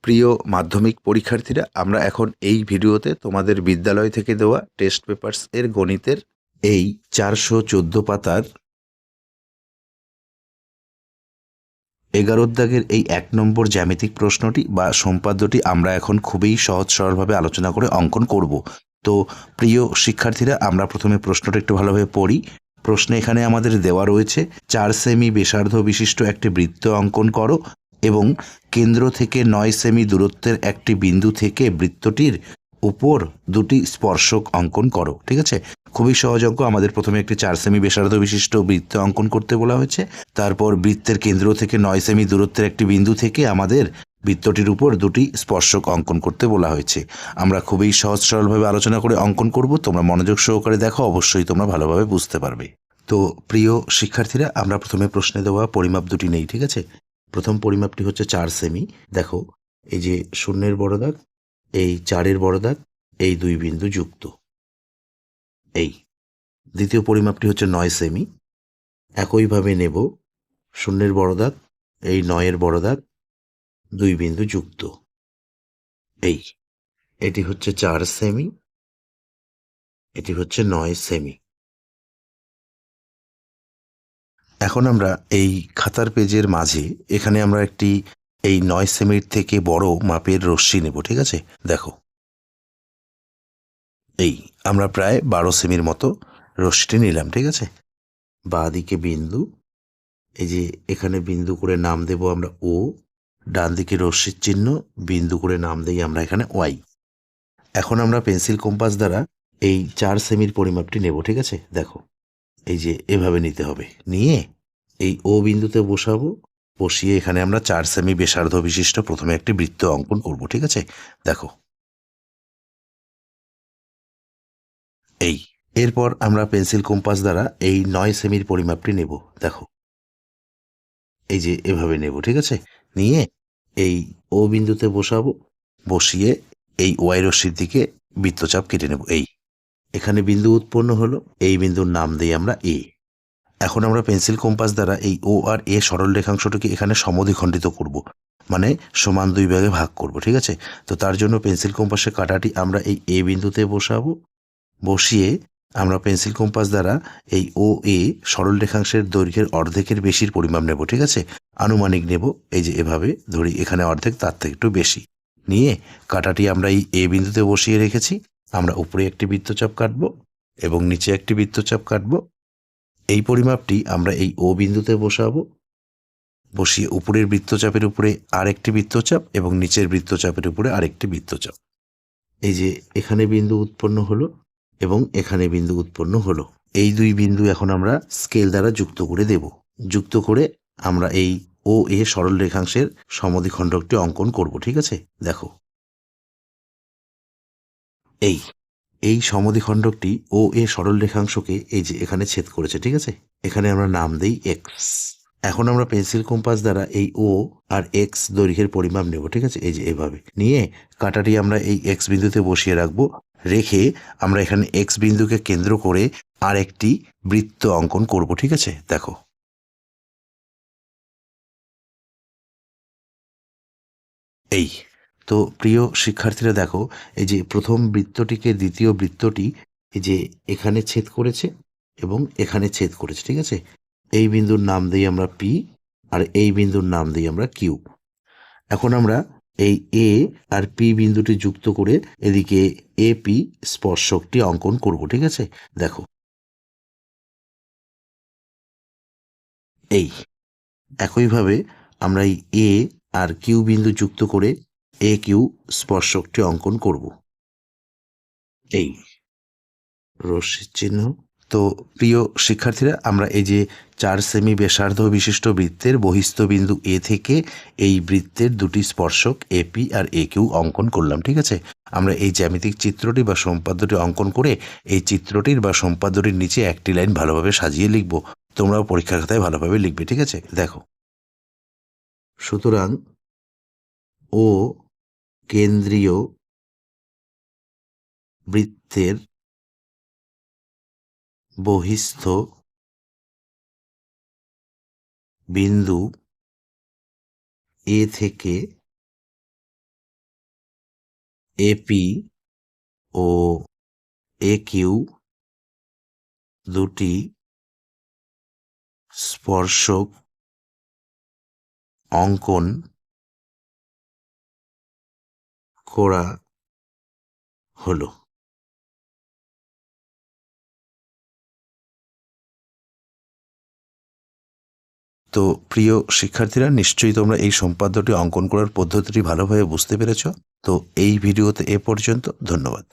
প্রিয় মাধ্যমিক পরীক্ষার্থীরা, আমরা এখন এই ভিডিওতে তোমাদের বিদ্যালয় থেকে দেওয়া টেস্ট পেপারস এর গণিতের এই 414 পাতার 11 দাগের এই 1 নম্বর জ্যামিতিক প্রশ্নটি বা সম্পাদ্যটি আমরা এখন খুবই সহজ সরলভাবে আলোচনা করে অঙ্কন করব। তো প্রিয় শিক্ষার্থীরা, আমরা প্রথমে প্রশ্নটা একটু ভালোভাবে পড়ি। প্রশ্নে এখানে আমাদের দেওয়া রয়েছে 4 সেমি ব্যাসার্ধ বিশিষ্ট একটি বৃত্ত অঙ্কন করো এবং কেন্দ্র থেকে 9 সেমি দূরত্বের একটি বিন্দু থেকে বৃত্তটির উপর দুটি স্পর্শক অঙ্কন করো। ঠিক আছে, খুবই সহজ অঙ্ক। আমাদের প্রথমে একটি 4 সেমি ব্যাসার্ধ বিশিষ্ট বৃত্ত অঙ্কন করতে বলা হয়েছে। তারপর বৃত্তের কেন্দ্র থেকে 9 সেমি দূরত্বের একটি বিন্দু থেকে আমাদের বৃত্তটির উপর দুটি স্পর্শক অঙ্কন করতে বলা হয়েছে। আমরা খুবই সহজ সরলভাবে আলোচনা করে অঙ্কন করব। তোমরা মনোযোগ সহকারে দেখো, অবশ্যই তোমরা ভালোভাবে বুঝতে পারবে। তো প্রিয় শিক্ষার্থীরা, আমরা প্রথমে প্রশ্নে দেওয়া পরিমাপ দুটি নেই। ঠিক আছে, প্রথম পরিমাপটি হচ্ছে 4 সেমি। দেখো, এই যে শূন্যের বড় দাগ, এই 4-এর বড় দাগ, এই দুই বিন্দু যুক্ত। এই দ্বিতীয় পরিমাপটি হচ্ছে 9 সেমি। একইভাবে নেব শূন্যের বড় দাগ, এই 9-এর বড় দাগ, দুই বিন্দু যুক্ত। এই এটি হচ্ছে 4 সেমি, এটি হচ্ছে 9 সেমি। এখন আমরা এই খাতার পেজের মাঝে এখানে আমরা একটি এই 9 সেমির থেকে বড় মাপের রশ্মি নেব। ঠিক আছে, দেখো, এই আমরা প্রায় 12 সেমির মতো রশ্মিটি নিলাম। ঠিক আছে, বাঁ দিকে বিন্দু, এই যে এখানে বিন্দু করে নাম দেব আমরা ও, ডান দিকে রশ্মির চিহ্ন, বিন্দু করে নাম দেই আমরা এখানে ওয়াই। এখন আমরা পেন্সিল কম্পাস দ্বারা এই 4 সেমির পরিমাপটি নেব। ঠিক আছে, দেখো, এই যে এভাবে নিতে হবে। নিয়ে এই ও বিন্দুতে বসাবো, বসিয়ে এখানে আমরা 4 সেমি ব্যাসার্ধ বিশিষ্ট প্রথমে একটি বৃত্ত অঙ্কন করব। ঠিক আছে, দেখো, এই এরপর আমরা পেন্সিল কম্পাস দ্বারা এই 9 সেমির পরিমাপটি নেব। দেখো, এই যে এভাবে নেব। ঠিক আছে, নিয়ে এই ও বিন্দুতে বসাবো, বসিয়ে এই ওয়াই রশ্মির দিকে বৃত্তচাপ কেটে নেব। এই এখানে বিন্দু উৎপন্ন হলো, এই বিন্দুর নাম দিই আমরা এ। এখন আমরা পেন্সিল কম্পাস দ্বারা এই ও আর এ সরল রেখাংশটিকে এখানে সমদ্বিখণ্ডিত করব, মানে সমান দুই ভাগে ভাগ করব। ঠিক আছে, তো তার জন্য পেন্সিল কম্পাসের কাঁটাটি আমরা এই এ বিন্দুতে বসাবো, বসিয়ে আমরা পেন্সিল কম্পাস দ্বারা এই ও এ সরল রেখাংশের দৈর্ঘ্যের অর্ধেকের বেশির পরিমাপ নেব। ঠিক আছে, আনুমানিক নেব। এই যে এভাবে ধরি, এখানে অর্ধেক, তার থেকে একটু বেশি নিয়ে কাঁটাটি আমরা এই এ বিন্দুতে বসিয়ে রেখেছি। আমরা উপরে একটি বৃত্তচাপ কাটবো এবং নিচে একটি বৃত্তচাপ কাটবো। এই পরিমাপটি আমরা এই ও বিন্দুতে বসাবো, বসিয়ে উপরের বৃত্তচাপের উপরে আরেকটি বৃত্তচাপ এবং নিচের বৃত্তচাপের উপরে আরেকটি বৃত্তচাপ। এই যে এখানে বিন্দু উৎপন্ন হলো এবং এখানে বিন্দু উৎপন্ন হলো। এই দুই বিন্দু এখন আমরা স্কেল দ্বারা যুক্ত করে দেব। যুক্ত করে আমরা এই ও এ সরল রেখাংশের সমদ্বিখণ্ডকটি অঙ্কন করব। ঠিক আছে, দেখো, এই এই সমদ্বিখণ্ডকটি ও এ সরল রেখাংশকে এই যে এখানে ছেদ করেছে। ঠিক আছে, এখানে আমরা নাম দেই এক্স। এখন আমরা পেন্সিল কম্পাস দ্বারা এই ও আর এক্স দৈর্ঘ্যের পরিমাপ নেব। ঠিক আছে, এই যে এভাবে নিয়ে কাঁটাটি আমরা এই এক্স বিন্দুতে বসিয়ে রাখবো। রেখে আমরা এখানে এক্স বিন্দুকে কেন্দ্র করে আর একটি বৃত্ত অঙ্কন করব। ঠিক আছে, দেখো, এই তো প্রিয় শিক্ষার্থীরা, দেখো, এই যে প্রথম বৃত্তটিকে দ্বিতীয় বৃত্তটি এই যে এখানে ছেদ করেছে এবং এখানে ছেদ করেছে। ঠিক আছে, এই বিন্দুর নাম দিই আমরা পি আর এই বিন্দুর নাম দিই আমরা কিউ। এখন আমরা এই এ আর পি বিন্দুটি যুক্ত করে এদিকে এ পি স্পর্শকটি অঙ্কন করব। ঠিক আছে, দেখো, এই একইভাবে আমরা এই এ আর কিউ বিন্দু যুক্ত করে এ কিউ স্পর্শকটি অঙ্কন করব। এই রশ্মির চিহ্ন। তো প্রিয় শিক্ষার্থীরা, আমরা এই যে 4 সেমি ব্যাসার্ধ বিশিষ্ট বৃত্তের বহিস্থ বিন্দু এ থেকে এই বৃত্তের দুটি স্পর্শক এপি আর এ কিউ অঙ্কন করলাম। ঠিক আছে, আমরা এই জ্যামিতিক চিত্রটি বা সম্পাদ্যটি অঙ্কন করে এই চিত্রটির বা সম্পাদ্যটির নিচে একটি লাইন ভালোভাবে সাজিয়ে লিখব। তোমরাও পরীক্ষার খাতায় ভালোভাবে লিখবে। ঠিক আছে, দেখো, সুতরাং ও কেন্দ্রীয় বৃত্তের বহিস্থ বিন্দু এ থেকে এপি ও একিউ দুটি স্পর্শক অঙ্কন করা হলো। তো প্রিয় শিক্ষার্থীরা, নিশ্চয়ই তোমরা এই সম্পাদ্যটি অঙ্কন করার পদ্ধতিটি ভালোভাবে বুঝতে পেরেছ। তো এই ভিডিওতে এ পর্যন্ত। ধন্যবাদ।